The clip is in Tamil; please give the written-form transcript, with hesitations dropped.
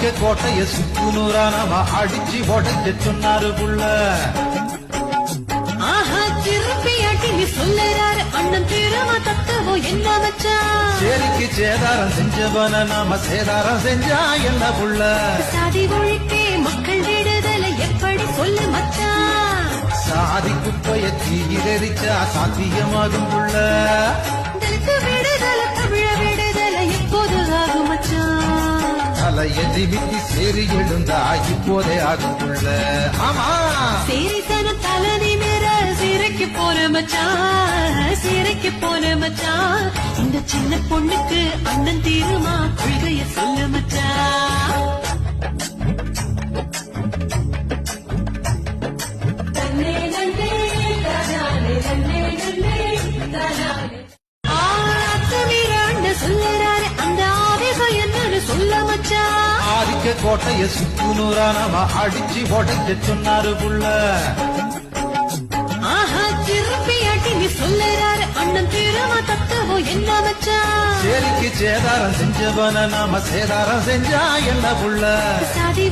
ஆதிக்க கோட்டைய சுக்குநூறா நாம அடிச்சு உடைக்க சொன்னாரு புள்ள. ஆஹா திருப்பியாட்டி நீ சொல்லுறாரு அண்ணன் திரும்ப தத்துவம் என்ன மச்சான். சேரிக்கு சேதாரம் செஞ்சவன நாம சேதாரம் செஞ்சா என்ன புள்ள. சாதி ஒழிக்கே மக்கள் விடுதலை எப்படி சொல்லு மச்சான். சாதி குப்பைய தீரரிச்சா சாத்தியமாகும் புள்ள. தலித்து விடுதலை தமிழ விடுதலை எப்போது ஆகும் மச்சான். தலைய நிமித்தி சேரி எழுந்தா இப்போதே ஆகும் புள்ள. ஆமா சேரித்தன தலை நிமிர சிறைக்கு போன மச்சான், சிறைக்கு போன மச்சான். இந்த சின்ன பொண்ணுக்கு அண்ணன் தீருமா கொள்கைய சொல்லு மச்சான். சொல்லுறாரு அந்த ஆவேசம் என்னன்னு சொல்ல மச்சான். ஆதிக்க கோட்டைய சுக்குநூறா நாம அடிச்சு உடைக்க சொன்னாரு புள்ள. ஆஹா திருப்பியாட்டி நீ சொல்லுறாரு அண்ணன் திரும்ப தத்துவம் என்ன மச்சான். சேரிக்கு சேதாரம் செஞ்சவன நாம சேதாரம் செஞ்சா என்ன புள்ள. சாதி